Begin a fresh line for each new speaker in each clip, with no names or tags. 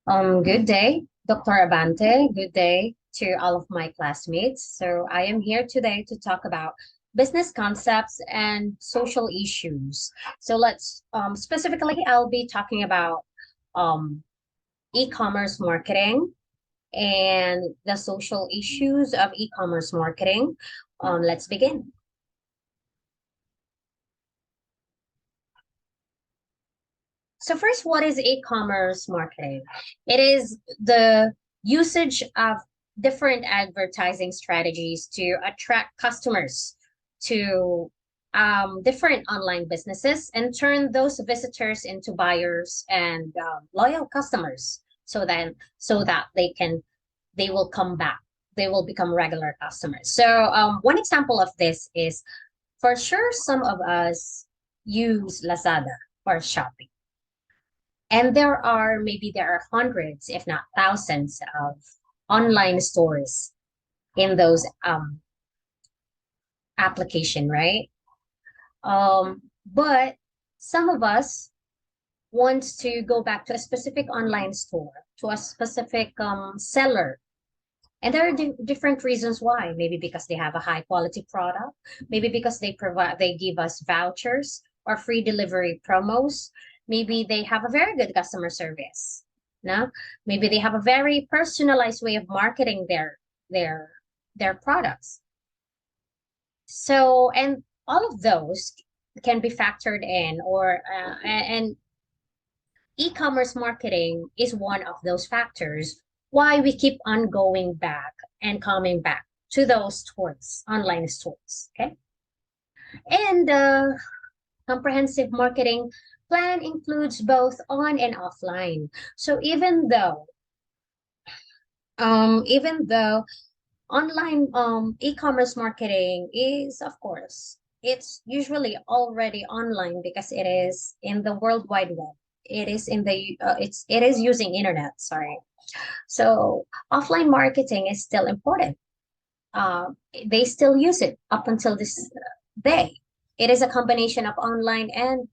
Good day, Dr. Abante. Good day to all of my classmates. So I am here today to talk about business concepts and social issues. So let's specifically, I'll be talking about um, e-commerce marketing and the social issues of e-commerce marketing. Let's begin. So first, what is e-commerce marketing? It is the usage of different advertising strategies to attract customers to different online businesses and turn those visitors into buyers and loyal customers. So that they will come back. They will become regular customers. So one example of this is for sure some of us use Lazada or Shopee, and there are hundreds, if not thousands, of online stores in those application, right? But some of us wants to go back to a specific online store, to a specific seller. And there are different reasons why. Maybe because they have a high quality product, maybe because they give us vouchers or free delivery promos. Maybe they have a very good customer service. No, maybe they have a very personalized way of marketing their their products. So, and all of those can be factored in, or and e-commerce marketing is one of those factors why we keep on going back and coming back to those stores, online stores. Okay. And comprehensive marketing plan includes both on and offline. So even though online e-commerce marketing is, of course, it's usually already online because it is in the World Wide Web. It is in the it is using internet, sorry. So offline marketing is still important. uh, they still use it up until this day. It is a combination of online and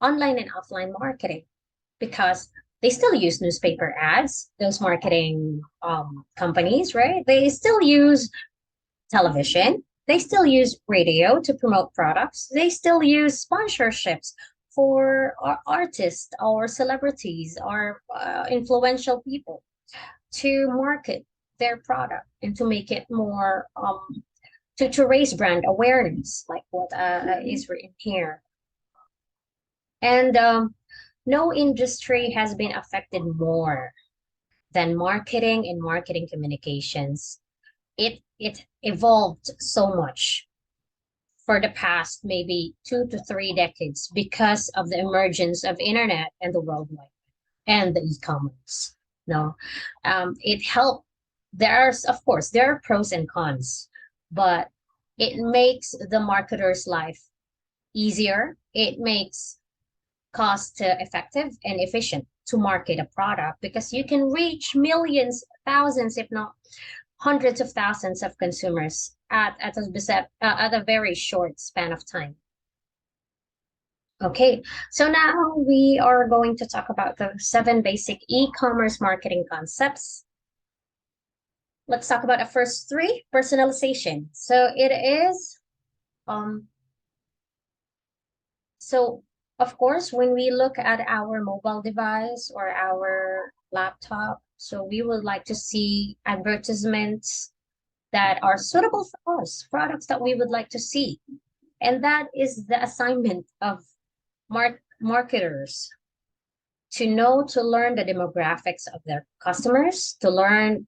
offline marketing because they still use newspaper ads, those marketing companies, right? They still use television. They still use radio to promote products. They still use sponsorships for artists or celebrities or influential people to market their product and to make it more to raise brand awareness, like what is written here. And no industry has been affected more than marketing and marketing communications. It evolved so much for the past maybe 2 to 3 decades because of the emergence of internet and the worldwide and the e-commerce. No, it helped. There's, of course, there are pros and cons, but it makes the marketer's life easier. It makes cost effective and efficient to market a product because you can reach millions, thousands, if not hundreds of thousands of consumers at a very short span of time. Okay, so now we are going to talk about the 7 basic e-commerce marketing concepts. Let's talk about the first three, personalization. So it is, um, so of course, when we look at our mobile device or our laptop, so we would like to see advertisements that are suitable for us, products that we would like to see. And that is the assignment of marketers to know, to learn the demographics of their customers, to learn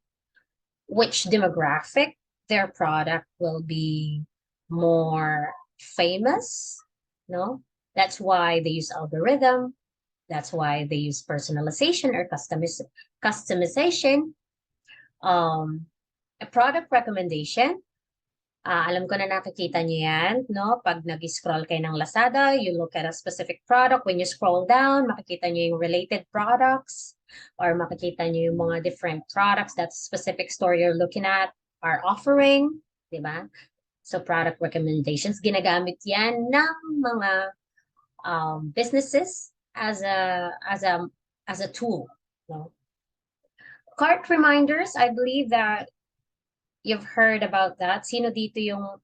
which demographic their product will be more famous. No, that's why they use algorithm. That's why they use personalization or customization. A product recommendation. Alam ko na nakikita niyo yan, no? Pag nag-scroll kayo ng Lazada, you look at a specific product. When you scroll down, makikita niyo yung related products or makikita niyo yung mga different products that specific store you're looking at are offering, di ba? So product recommendations, ginagamit yan ng mga businesses as a tool, no? Cart reminders, I believe that you've heard about that. Sino dito yung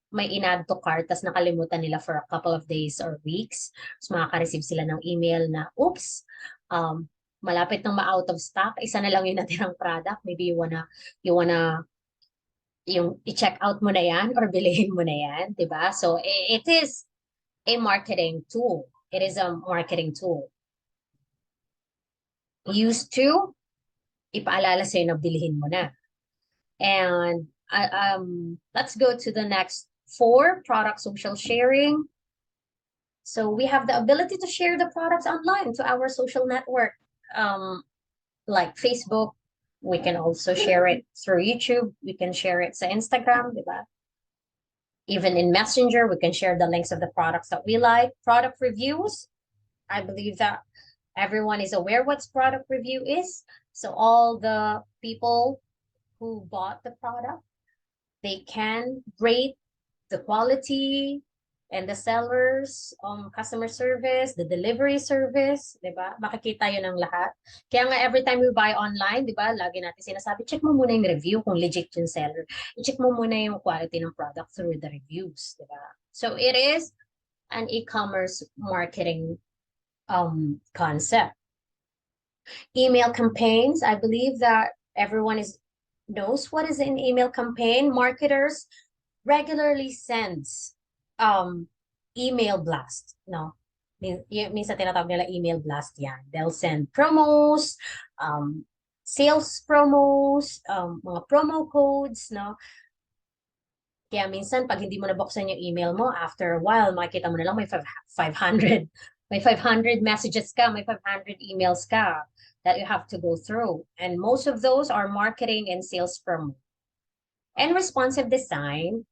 may in-add to cart tas nakalimutan nila for a couple of days or weeks? So makaka-receive sila ng email na, oops, malapit nang ma-out of stock, isa na lang yung natirang product. Maybe you wanna yung i-check out mo na yan or bilhin mo na yan, di ba? So it is a marketing tool. It is a marketing tool. Used to, ipaalala sa'yo na bilhin mo na. And let's go to the next four, product social sharing. So we have the ability to share the products online to our social network, like Facebook. We can also share it through YouTube. We can share it sa Instagram, diba? Even in Messenger, we can share the links of the products that we like. Product reviews. I believe that everyone is aware what product review is. So all the people who bought the product, they can rate the quality and the sellers, customer service, the delivery service, di ba? Makikita yun ng lahat. Kaya nga every time we buy online, di ba, lagi natin sinasabi, check mo muna yung review kung legit yung seller. I-check mo muna yung quality ng product through the reviews, di ba? So it is an e-commerce marketing concept. Email campaigns, I believe that everyone knows what is an email campaign. Marketers regularly sends email blast, no? Minsan tinatawag nila email blast yan. They'll send promos, sales promos, mga promo codes, no? Kaya minsan, pag hindi mo nabuksan yung email mo, after a while, makikita mo na lang may 500. May 500 messages ka, may 500 emails ka that you have to go through. And most of those are marketing and sales promo. And responsive design,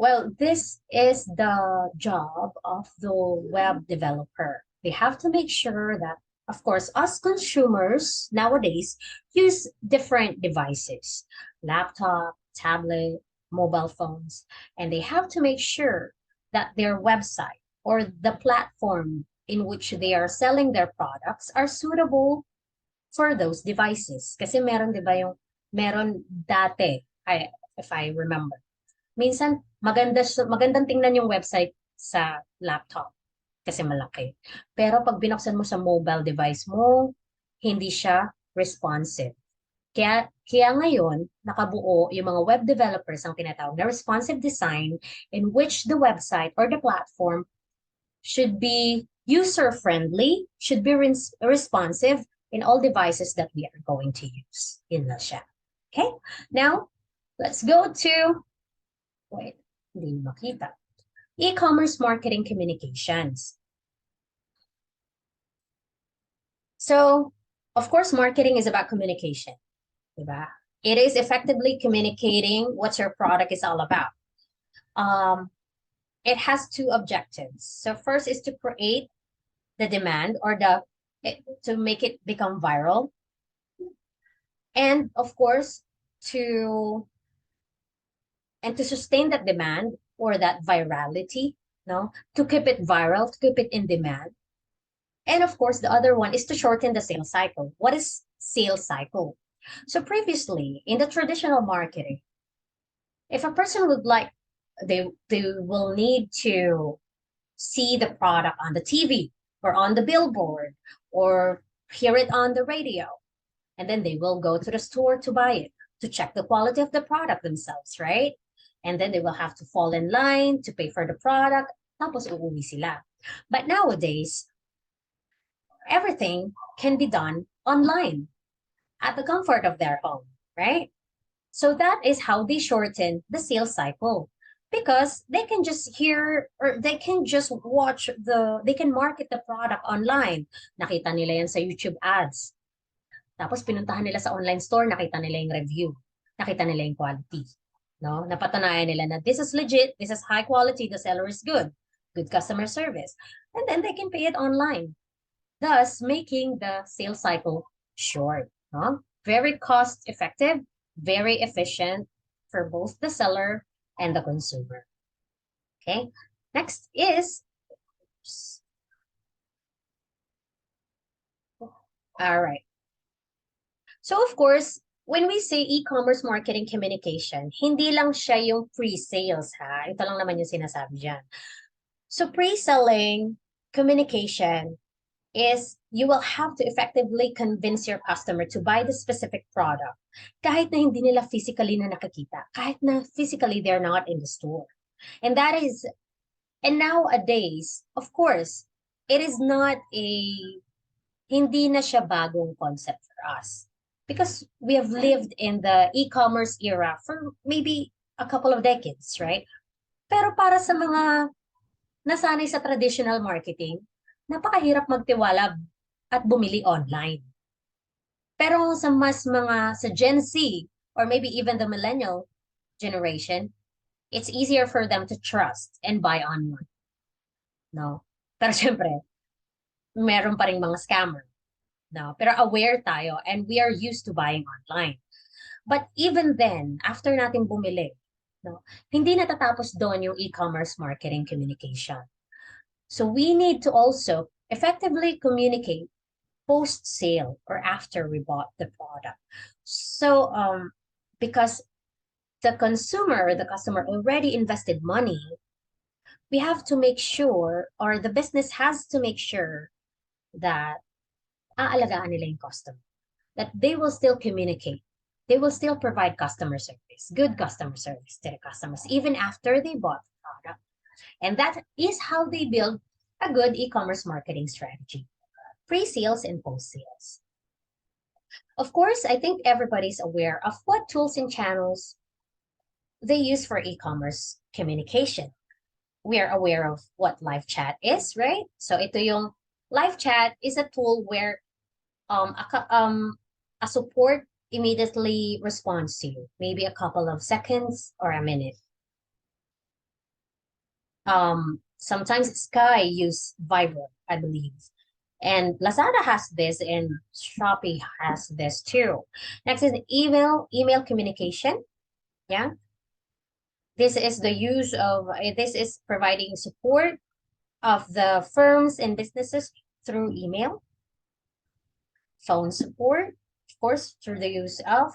well, this is the job of the web developer. They have to make sure that, of course, us consumers nowadays use different devices, laptop, tablet, mobile phones, and they have to make sure that their website or the platform in which they are selling their products are suitable for those devices. Kasi meron, di ba, meron dati, if I remember, minsan magandang tingnan yung website sa laptop kasi malaki. Pero pag binuksan mo sa mobile device mo, hindi siya responsive. Kaya ngayon, nakabuo yung mga web developers ang tinatawag na responsive design, in which the website or the platform should be user-friendly, should be responsive in all devices that we are going to use. Yun na siya. Okay? Now, let's go to, wait, hindi makita. E-commerce marketing communications. So, of course, marketing is about communication. Diba? It is effectively communicating what your product is all about. It has two objectives. So first is to create the demand or to make it become viral. And of course, to sustain that demand or that virality, no, to keep it viral, to keep it in demand. And of course, the other one is to shorten the sales cycle. What is sales cycle? So previously, in the traditional marketing, if a person would like, they will need to see the product on the TV or on the billboard or hear it on the radio. And then they will go to the store to buy it, to check the quality of the product themselves, right? And then they will have to fall in line to pay for the product. Tapos uuwi sila. But nowadays, everything can be done online at the comfort of their home, right? So that is how they shorten the sales cycle, because they can just hear or they can just watch they can market the product online. Nakita nila yan sa YouTube ads. Tapos pinuntahan nila sa online store, nakita nila yung review. Nakita nila yung quality. No? Napatunayan nila na this is legit, this is high quality, the seller is good customer service. And then they can pay it online, thus making the sales cycle short. No? Very cost effective, very efficient for both the seller and the consumer. Okay, next is, all right. So of course, when we say e-commerce marketing communication, hindi lang siya yung pre-sales ha. Ito lang naman yung sinasabi dyan. So pre-selling communication is you will have to effectively convince your customer to buy the specific product kahit na hindi nila physically na nakakita, kahit na physically they're not in the store. And that is, and nowadays, of course, it is not a, hindi na siya bagong concept for us because we have lived in the e-commerce era for maybe a couple of decades, right? Pero para sa mga nasanay sa traditional marketing, napakahirap magtiwala at bumili online. Pero sa mas mga sa Gen Z or maybe even the millennial generation, it's easier for them to trust and buy online, no? Pero syempre, meron pa ring mga scammer, no? Pero aware tayo and we are used to buying online. But even then, after natin bumili, no, hindi natatapos doon yung e-commerce marketing communication. So we need to also effectively communicate post-sale or after we bought the product. So because the consumer or the customer already invested money, we have to make sure, or the business has to make sure that aalagaan nila yung customer, that they will still communicate. They will still provide customer service, good customer service to the customers, even after they bought the product. And that is how they build a good e-commerce marketing strategy, pre-sales and post-sales. Of course, I think everybody's aware of what tools and channels they use for e-commerce communication. We are aware of what live chat is, right? So ito yung live chat is a tool where a support immediately responds to you, maybe a couple of seconds or a minute. Sometimes Sky use Viber, I believe. And Lazada has this and Shopee has this too. Next is email communication. Yeah. This is the use of, this is providing support of the firms and businesses through email. Phone support, of course, through the use of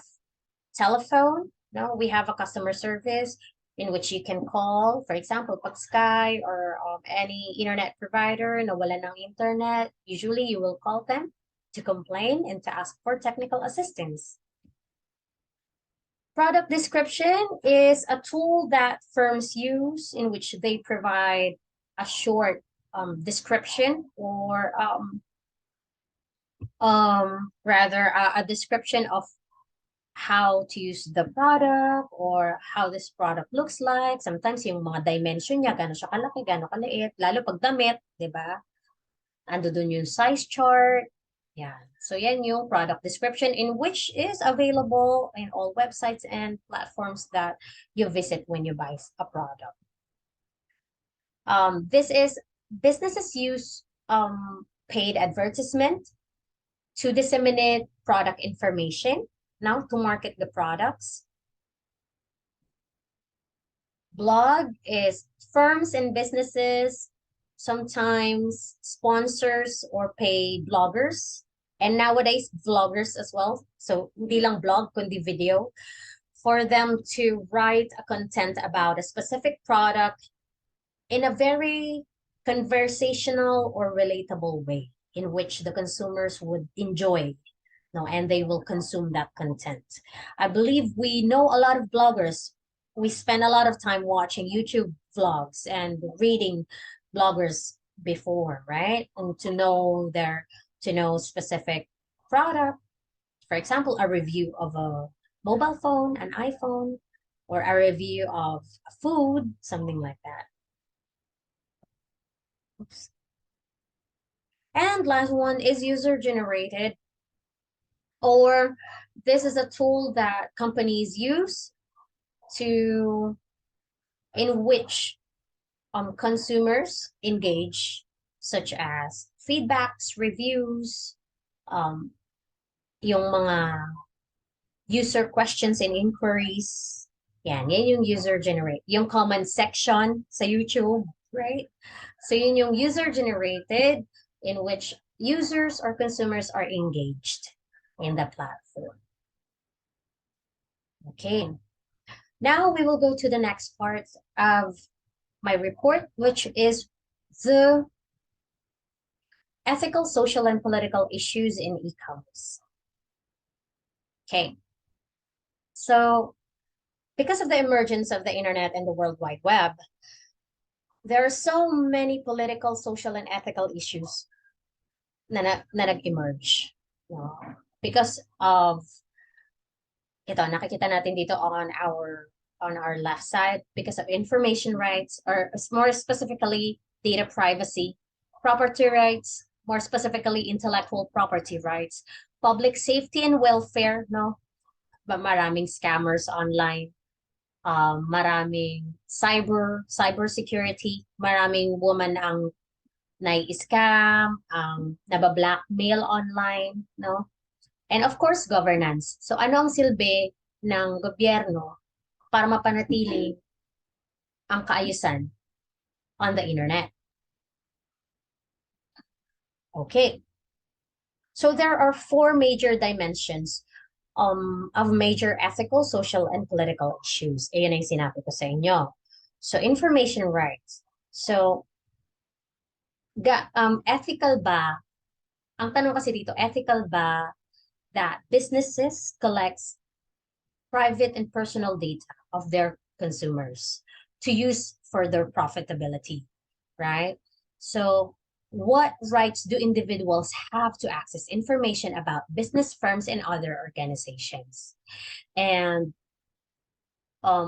telephone. No, we have a customer service in which you can call, for example, pag Sky or any internet provider na wala ng internet, usually you will call them to complain and to ask for technical assistance. Product description is a tool that firms use in which they provide a short description or rather a description of how to use the product or how this product looks like. Sometimes yung mga dimension niya, gano'n siya kalaki, gano'n kaliit, lalo pag damit, di ba? Ando dun yung size chart. Yeah. So yan yung product description in which is available in all websites and platforms that you visit when you buy a product. This is businesses use paid advertisement to disseminate product information, now to market the products. Blog is firms and businesses sometimes sponsors or pay bloggers, and nowadays vloggers as well. So hindi lang blog kundi video for them to write a content about a specific product in a very conversational or relatable way in which the consumers would enjoy, no, and they will consume that content. I believe we know a lot of bloggers. We spend a lot of time watching YouTube vlogs and reading bloggers before, right? And to know specific product, for example, a review of a mobile phone, an iPhone, or a review of food, something like that. Oops. And last one is user generated, or this is a tool that companies use to in which consumers engage, such as feedbacks, reviews, yung mga user questions and inquiries. Yan yung user generate. Yung comment section sa YouTube, right? So yun yung user generated in which users or consumers are engaged. in the platform. Okay, now we will go to the next part of my report, which is the ethical, social, and political issues in e-commerce. Okay, so because of the emergence of the internet and the World Wide Web, there are so many political, social, and ethical issues na nag-emerge. No? Because of ito, nakikita natin dito on our left side, because of information rights, or more specifically, data privacy, property rights, more specifically, intellectual property rights, public safety and welfare, no? Maraming scammers online, maraming cyber security, maraming woman ang nai-scam, naba-blackmail online, no? And of course, governance. So ano ang silbi ng gobyerno para mapanatili ang kaayusan on the internet? Okay. So there are four major dimensions of major ethical, social, and political issues. Ayan ang sinabi ko sa inyo. So information rights. So ethical ba? Ang tanong kasi dito, ethical ba that businesses collects private and personal data of their consumers to use for their profitability, right? So what rights do individuals have to access information about business firms and other organizations? And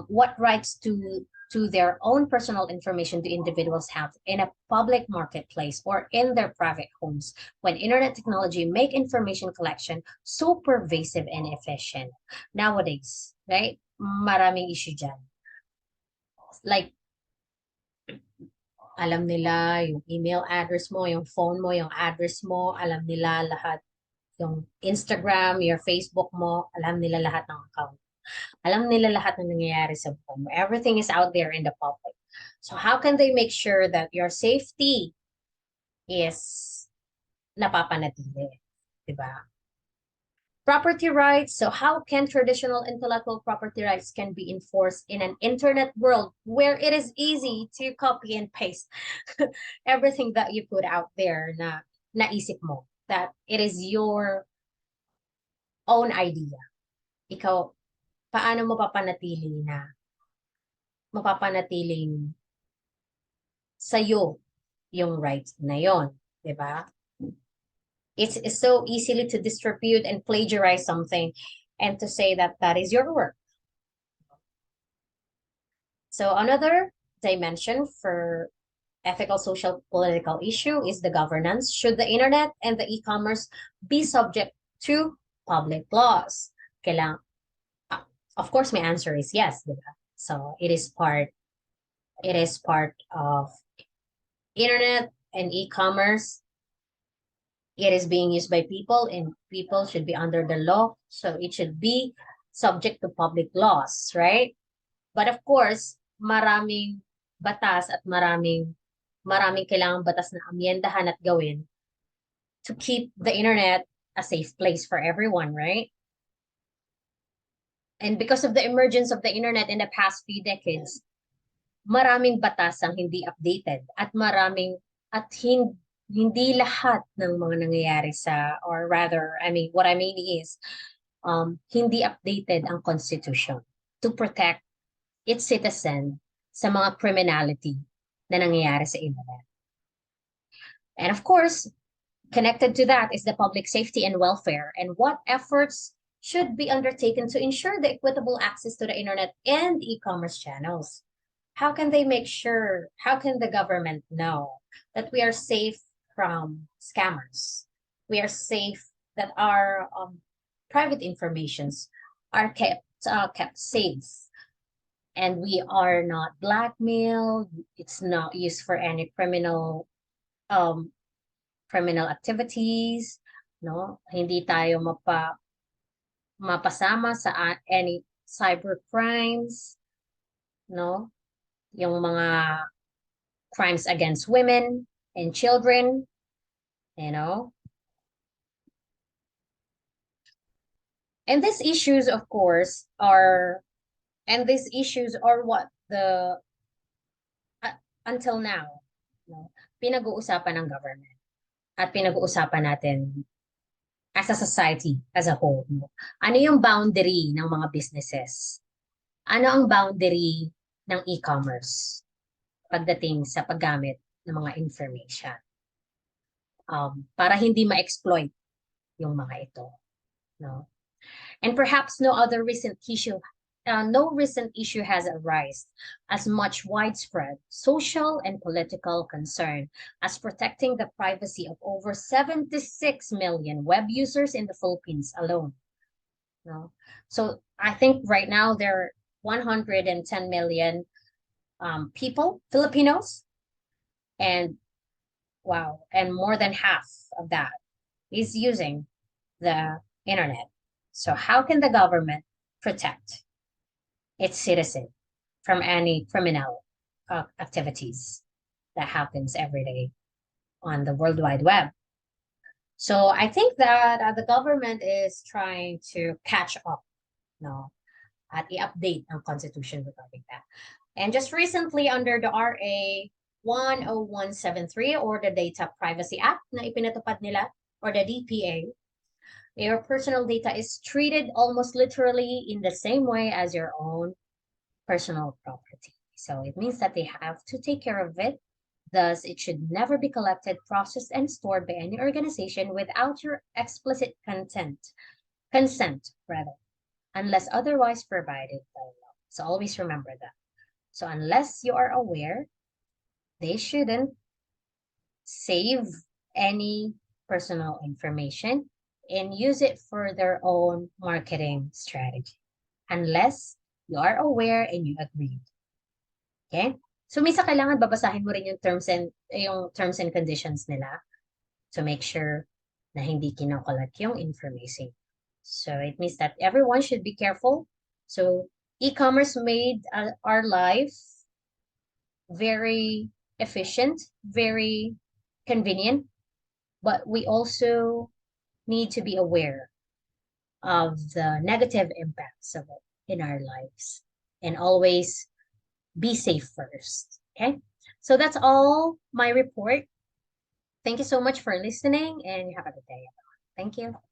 what rights to their own personal information do individuals have in a public marketplace or in their private homes when internet technology make information collection so pervasive and efficient nowadays, right? Maraming issue dyan. Like, alam nila yung email address mo, yung phone mo, yung address mo, alam nila lahat, yung Instagram, your Facebook mo, alam nila lahat ng account. Alam nila lahat ng nangyayari sa buhay mo. Everything is out there in the public. So how can they make sure that your safety is napapanatili? Diba? Property rights. So how can traditional intellectual property rights can be enforced in an internet world where it is easy to copy and paste everything that you put out there na naisip mo, that it is your own idea. Ikaw, paano mo mapapanatiling sa'yo yung rights na yon, di ba? It's so easily to distribute and plagiarize something and to say that that is your work. So another dimension for ethical, social, political issue is the governance. Should the internet and the e-commerce be subject to public laws? Of course, my answer is yes. Diba? So it is part of internet and e-commerce. It is being used by people and people should be under the law. So it should be subject to public laws, right? But of course, maraming batas at maraming kailangang batas na amyendahan at gawin to keep the internet a safe place for everyone, right? And because of the emergence of the internet in the past few decades, maraming batas ang hindi updated at hindi lahat ng mga nangyayari or rather, what I mean is, hindi updated ang Constitution to protect its citizen sa mga criminality na nangyayari sa internet. And of course, connected to that is the public safety and welfare and what efforts should be undertaken to ensure the equitable access to the internet and e-commerce channels. How can they make sure, how can the government know that we are safe from scammers? We are safe that our private informations are kept safe and we are not blackmailed. It's not used for any criminal activities, no? Hindi tayo mapasama sa any cyber crimes, no? Yung mga crimes against women and children, you know? And these issues, of course, are what the uh, until now, no, pinag-uusapan ng government at pinag-uusapan natin as a society as a whole. No? Ano yung boundary ng mga businesses? Ano ang boundary ng e-commerce pagdating sa paggamit ng mga information? Para hindi ma-exploit yung mga ito. No? And perhaps no recent issue has arisen as much widespread social and political concern as protecting the privacy of over 76 million web users in the Philippines alone. No? So I think right now there are 110 million people, Filipinos, and wow, and more than half of that is using the internet. So how can the government protect its citizen from any criminal activities that happens every day on the World Wide Web? So I think that the government is trying to catch up, no, at i-update ang constitution regarding that. And just recently under the RA 10173 or the Data Privacy Act na ipinatupad nila or the DPA, your personal data is treated almost literally in the same way as your own personal property. So it means that they have to take care of it. Thus, it should never be collected, processed, and stored by any organization without your explicit consent rather, unless otherwise provided by law. So always remember that. So unless you are aware, they shouldn't save any personal information and use it for their own marketing strategy unless you are aware and you agreed. Okay? So minsan kailangan babasahin mo rin yung terms and conditions nila to make sure na hindi kinokollect yung information. So it means that everyone should be careful. So e-commerce made our life very efficient, very convenient, but we also need to be aware of the negative impacts of it in our lives and always be safe first. Okay. So that's all my report. Thank you so much for listening and have a good day, everyone. Thank you.